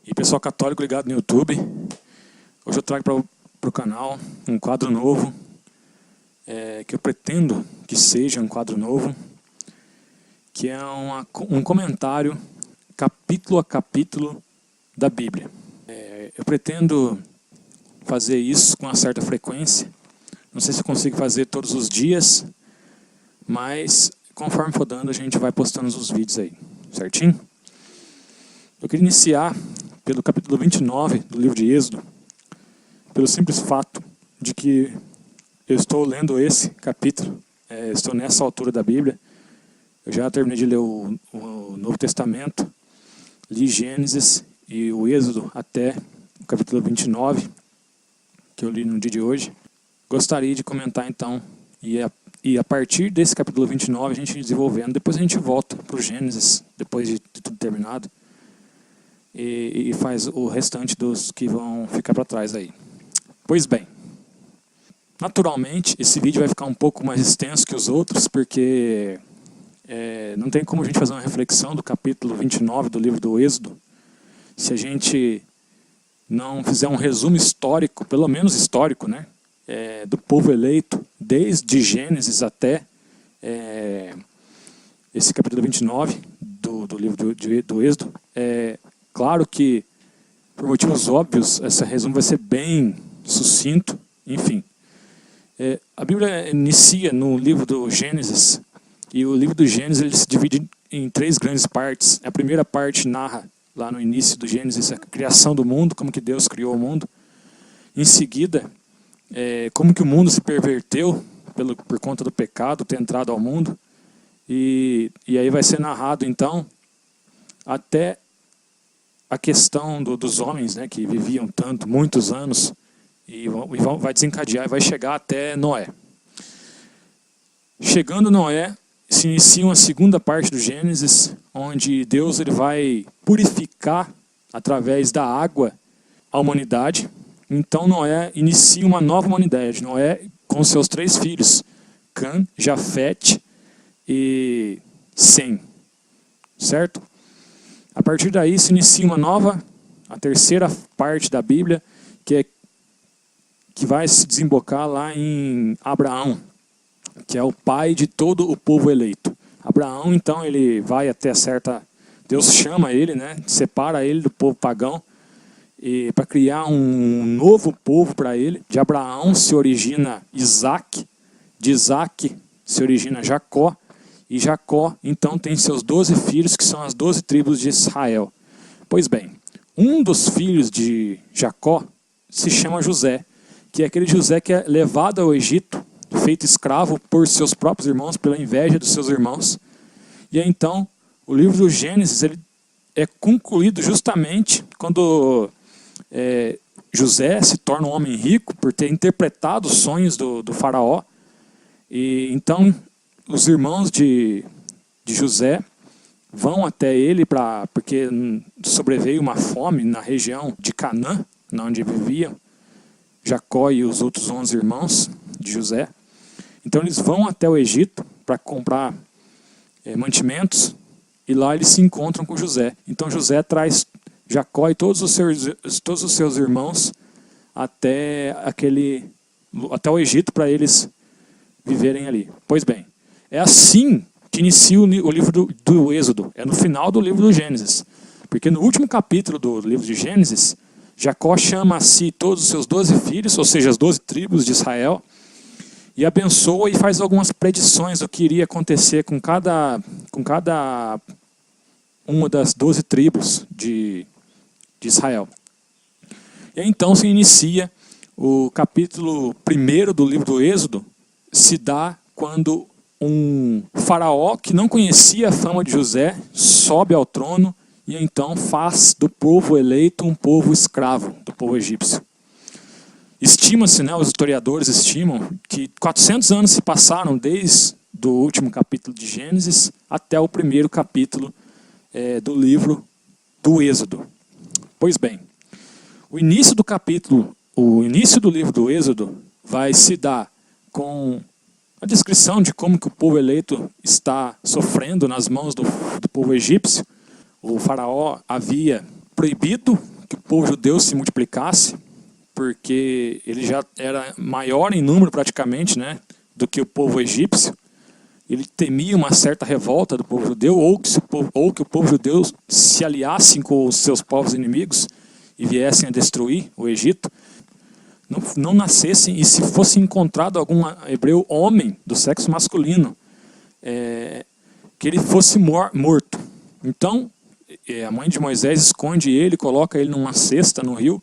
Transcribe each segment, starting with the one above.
E pessoal católico ligado no YouTube, hoje eu trago para o canal um quadro novo, que eu pretendo que seja um quadro novo, que é um comentário capítulo a capítulo da Bíblia. Eu pretendo fazer isso com uma certa frequência, não sei se eu consigo fazer todos os dias, mas conforme for dando a gente vai postando os vídeos aí, certinho? Eu queria iniciar pelo capítulo 29 do livro de Êxodo, pelo simples fato de que eu estou lendo esse capítulo, estou nessa altura da Bíblia, eu já terminei de ler o Novo Testamento, li Gênesis e o Êxodo até o capítulo 29, que eu li no dia de hoje. Gostaria de comentar então, e a partir desse capítulo 29 a gente desenvolvendo, depois a gente volta para o Gênesis, depois de tudo terminado, e faz o restante dos que vão ficar para trás aí. Pois bem, naturalmente esse vídeo vai ficar um pouco mais extenso que os outros, porque não tem como a gente fazer uma reflexão do capítulo 29 do livro do Êxodo, se a gente não fizer um resumo histórico, pelo menos histórico, né, do povo eleito, desde Gênesis até esse capítulo 29 do livro do Êxodo. Claro que, por motivos óbvios, esse resumo vai ser bem sucinto, enfim. A Bíblia inicia no livro do Gênesis, e o livro do Gênesis ele se divide em 3 grandes partes. A primeira parte narra, lá no início do Gênesis, a criação do mundo, como que Deus criou o mundo. Em seguida, como que o mundo se perverteu por conta do pecado ter entrado ao mundo. E aí vai ser narrado, então, até a questão dos homens, né, que viviam muitos anos, e vai desencadear e vai chegar até Noé. Chegando Noé, se inicia uma segunda parte do Gênesis, onde Deus ele vai purificar através da água a humanidade. Então Noé inicia uma nova humanidade. Noé com seus 3 filhos, Cã, Jafete e Sem, certo? A partir daí se inicia a terceira parte da Bíblia, que vai se desembocar lá em Abraão, que é o pai de todo o povo eleito. Abraão, então, ele vai até Deus chama ele, né, separa ele do povo pagão, para criar um novo povo para ele. De Abraão se origina Isaac, de Isaac se origina Jacó, e Jacó, então, tem seus 12 filhos, que são as 12 tribos de Israel. Pois bem, um dos filhos de Jacó se chama José, que é aquele José que é levado ao Egito, feito escravo por seus próprios irmãos, pela inveja dos seus irmãos. E aí, então, o livro do Gênesis ele é concluído justamente quando José se torna um homem rico, por ter interpretado os sonhos do faraó. E então os irmãos de José vão até ele, porque sobreveio uma fome na região de Canaã, onde viviam Jacó e os outros 11 irmãos de José. Então eles vão até o Egito para comprar mantimentos, e lá eles se encontram com José. Então José traz Jacó e todos os seus irmãos até o Egito para eles viverem ali. Pois bem, é assim que inicia o livro do Êxodo, é no final do livro do Gênesis. Porque no último capítulo do livro de Gênesis, Jacó chama a si todos os seus 12 filhos, ou seja, as 12 tribos de Israel, e abençoa e faz algumas predições do que iria acontecer com cada uma das 12 tribos de Israel. E aí, então se inicia o capítulo 1 do livro do Êxodo, se dá quando um faraó que não conhecia a fama de José sobe ao trono e então faz do povo eleito um povo escravo, do povo egípcio. Estima-se, né, os historiadores estimam, que 400 anos se passaram desde o último capítulo de Gênesis até o primeiro capítulo do livro do Êxodo. Pois bem, o início do livro do Êxodo vai se dar com a descrição de como que o povo eleito está sofrendo nas mãos do povo egípcio. O faraó havia proibido que o povo judeu se multiplicasse, porque ele já era maior em número praticamente, né, do que o povo egípcio. Ele temia uma certa revolta do povo judeu, ou que o povo judeu se aliasse com os seus povos inimigos e viessem a destruir o Egito. Não nascessem, e se fosse encontrado algum hebreu homem do sexo masculino, que ele fosse morto. Então, a mãe de Moisés esconde ele, coloca ele numa cesta no rio,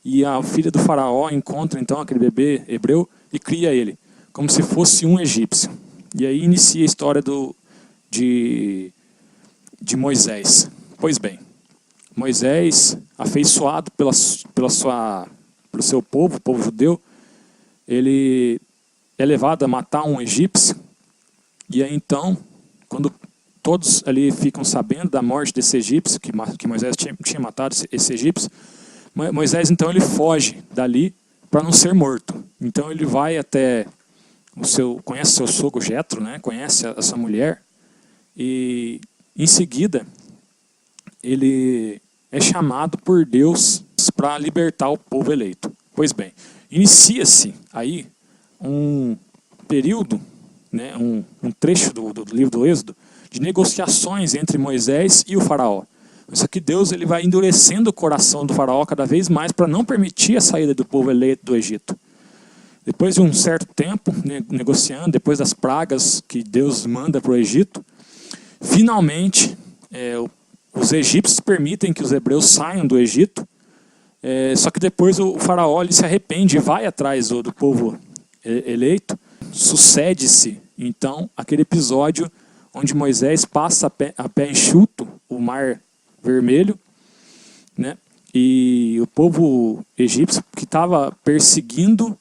e a filha do faraó encontra então aquele bebê hebreu e cria ele, como se fosse um egípcio. E aí inicia a história de Moisés. Pois bem, Moisés, afeiçoado pelo seu povo, o povo judeu, ele é levado a matar um egípcio. E aí então, quando todos ali ficam sabendo da morte desse egípcio, que Moisés tinha matado esse egípcio, Moisés então ele foge dali para não ser morto. Então ele vai até conhece seu sogro Jetro, né? Conhece a sua mulher, e em seguida ele é chamado por Deus para libertar o povo eleito. Pois bem, inicia-se aí um período, né, um trecho do livro do Êxodo, de negociações entre Moisés e o faraó. Só que Deus ele vai endurecendo o coração do faraó cada vez mais para não permitir a saída do povo eleito do Egito. Depois de um certo tempo, negociando, depois das pragas que Deus manda para o Egito, finalmente os egípcios permitem que os hebreus saiam do Egito, só que depois o faraó ele se arrepende e vai atrás do povo eleito. Sucede-se então aquele episódio onde Moisés passa a pé enxuto o Mar Vermelho, né? E o povo egípcio que estava perseguindo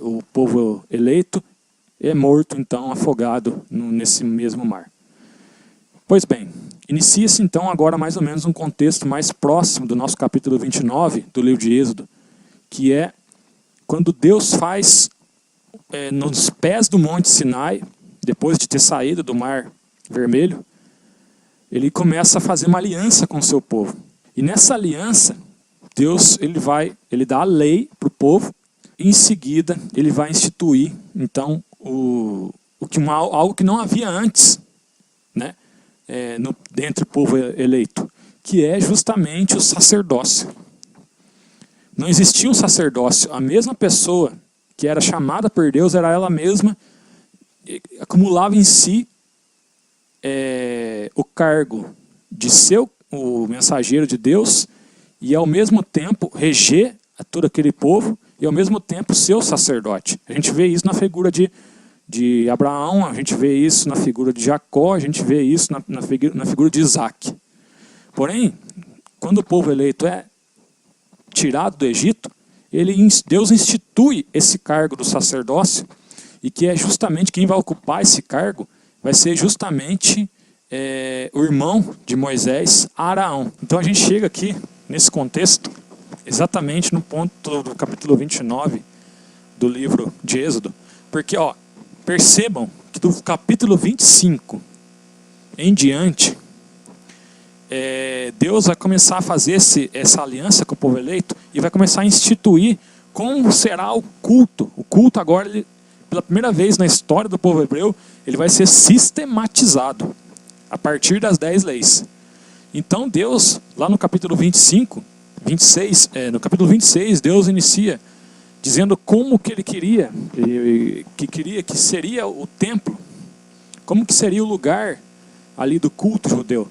o povo eleito é morto, então, afogado nesse mesmo mar. Pois bem, inicia-se então agora mais ou menos um contexto mais próximo do nosso capítulo 29 do livro de Êxodo, que é quando Deus faz, nos pés do Monte Sinai, depois de ter saído do Mar Vermelho, ele começa a fazer uma aliança com o seu povo. E nessa aliança, Deus ele dá a lei para o povo, e em seguida ele vai instituir então algo que não havia antes, né, dentre o povo eleito, que é justamente o sacerdócio. Não existia um sacerdócio. A mesma pessoa que era chamada por Deus era ela mesma, acumulava em si o cargo de ser o mensageiro de Deus e ao mesmo tempo reger a todo aquele povo e ao mesmo tempo ser o sacerdote. A gente vê isso na figura de Abraão, a gente vê isso na figura de Jacó, a gente vê isso na figura de Isaac. Porém, quando o povo eleito é tirado do Egito, Deus institui esse cargo do sacerdócio, e que é justamente quem vai ocupar esse cargo vai ser justamente o irmão de Moisés, Araão. Então a gente chega aqui nesse contexto exatamente no ponto do capítulo 29 do livro de Êxodo, porque percebam que do capítulo 25 em diante, Deus vai começar a fazer essa aliança com o povo eleito e vai começar a instituir como será o culto. O culto agora, pela primeira vez na história do povo hebreu, ele vai ser sistematizado a partir das 10 leis. Então Deus, lá no capítulo 26, no capítulo 26, Deus inicia dizendo como que ele queria que seria o templo, como que seria o lugar ali do culto judeu.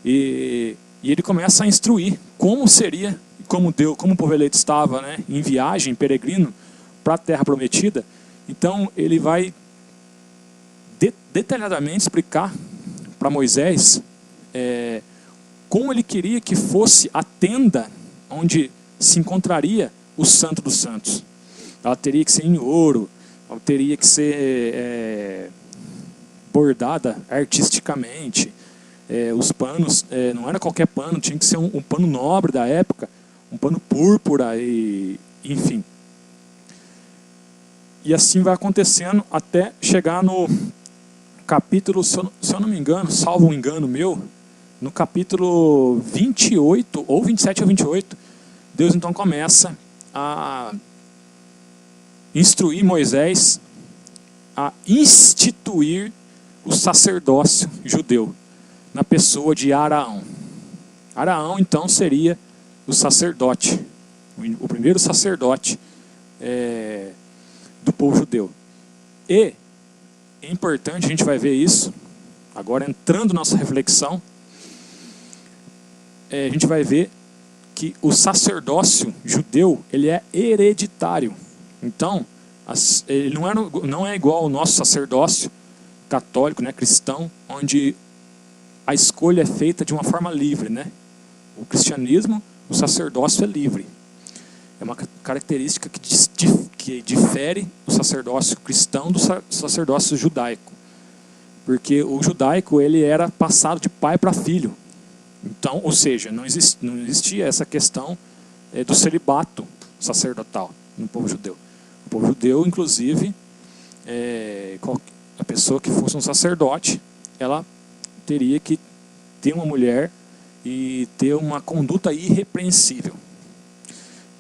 E ele começa a instruir como seria, como o povo eleito estava, né, em viagem, peregrino, para a terra prometida. Então ele vai detalhadamente explicar para Moisés como ele queria que fosse a tenda onde se encontraria o Santo dos Santos. Ela teria que ser em ouro, ela teria que ser bordada artisticamente. Os panos, não era qualquer pano, tinha que ser um pano nobre da época, um pano púrpura, enfim. E assim vai acontecendo até chegar no capítulo, se eu não me engano, salvo um engano meu, no capítulo 28, ou 27 ou 28, Deus então começa a instruir Moisés a instituir o sacerdócio judeu na pessoa de Araão. Araão então seria o sacerdote, o primeiro sacerdote do povo judeu. E é importante, a gente vai ver isso, agora entrando na nossa reflexão, a gente vai ver que o sacerdócio judeu, ele é hereditário. Então, ele não é igual ao nosso sacerdócio católico, né, cristão, onde a escolha é feita de uma forma livre, né? O cristianismo, o sacerdócio é livre. É uma característica que difere o sacerdócio cristão do sacerdócio judaico. Porque o judaico, ele era passado de pai para filho. Então, ou seja, não existia essa questão do celibato sacerdotal no povo judeu. O povo judeu, inclusive, a pessoa que fosse um sacerdote, ela teria que ter uma mulher e ter uma conduta irrepreensível.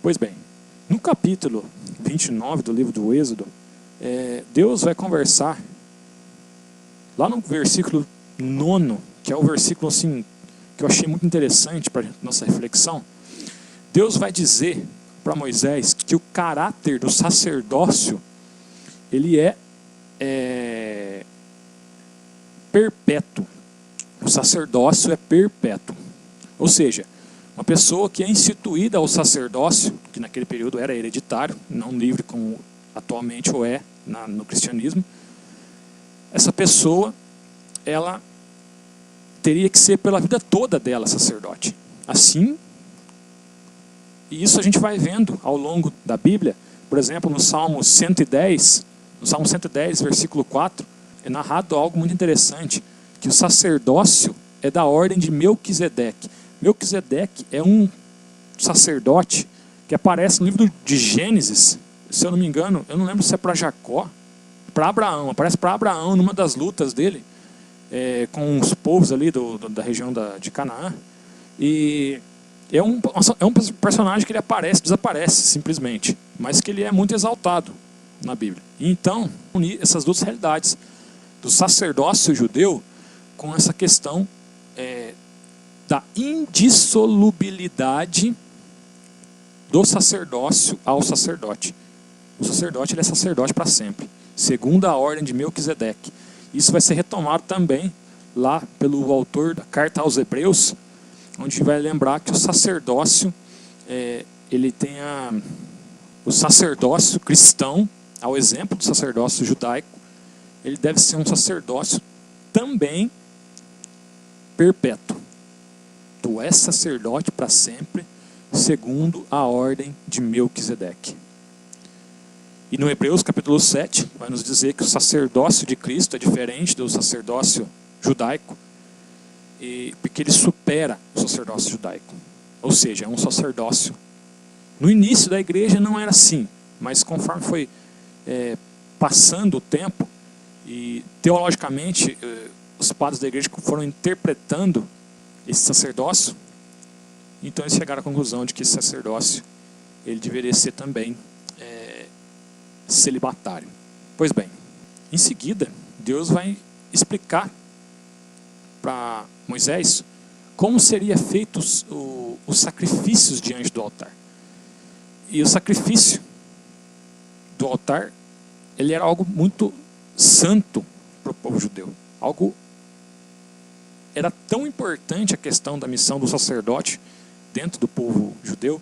Pois bem, no capítulo 29 do livro do Êxodo, Deus vai conversar, lá no versículo 9, que é o versículo assim, que eu achei muito interessante para nossa reflexão. Deus vai dizer para Moisés que o caráter do sacerdócio, ele é perpétuo. O sacerdócio é perpétuo. Ou seja, uma pessoa que é instituída ao sacerdócio, que naquele período era hereditário, não livre como atualmente o é no cristianismo, essa pessoa, ela teria que ser pela vida toda dela sacerdote. Assim, e isso a gente vai vendo ao longo da Bíblia. Por exemplo, no Salmo 110, versículo 4, é narrado algo muito interessante, que o sacerdócio é da ordem de Melquisedeque. Melquisedeque é um sacerdote que aparece no livro de Gênesis, se eu não me engano, eu não lembro se é para Jacó, para Abraão, aparece para Abraão numa das lutas dele, com os povos ali da região de Canaã, e é um personagem que ele aparece, desaparece simplesmente, mas que ele é muito exaltado na Bíblia. E então, unir essas duas realidades do sacerdócio judeu com essa questão da indissolubilidade do sacerdócio ao sacerdote. O sacerdote, ele é sacerdote para sempre, segundo a ordem de Melquisedeque. Isso vai ser retomado também lá pelo autor da carta aos Hebreus, onde vai lembrar que o sacerdócio, ele tem o sacerdócio cristão, ao exemplo do sacerdócio judaico, ele deve ser um sacerdócio também perpétuo. Tu és sacerdote para sempre, segundo a ordem de Melquisedeque. E no Hebreus capítulo 7, vai nos dizer que o sacerdócio de Cristo é diferente do sacerdócio judaico, porque ele supera o sacerdócio judaico. Ou seja, é um sacerdócio. No início da igreja não era assim, mas conforme foi passando o tempo, e teologicamente os padres da igreja foram interpretando esse sacerdócio, então eles chegaram à conclusão de que esse sacerdócio, ele deveria ser também celibatário. Pois bem, em seguida, Deus vai explicar para Moisés como seria feitos os sacrifícios diante do altar. E o sacrifício do altar, ele era algo muito santo para o povo judeu. Era tão importante a questão da missão do sacerdote dentro do povo judeu,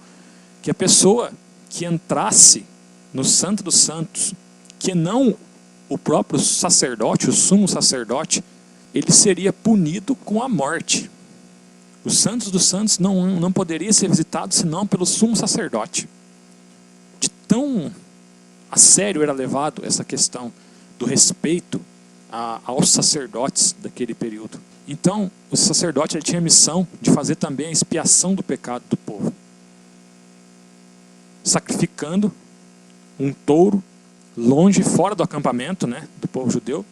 que a pessoa que entrasse no Santo dos Santos, que não o próprio sacerdote, o sumo sacerdote, ele seria punido com a morte. Os Santos dos Santos não poderia ser visitado senão pelo sumo sacerdote. De tão a sério era levado essa questão do respeito aos sacerdotes daquele período. Então, o sacerdote, ele tinha a missão de fazer também a expiação do pecado do povo, sacrificando um touro longe, fora do acampamento, né, do povo judeu,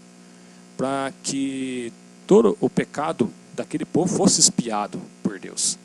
para que todo o pecado daquele povo fosse expiado por Deus.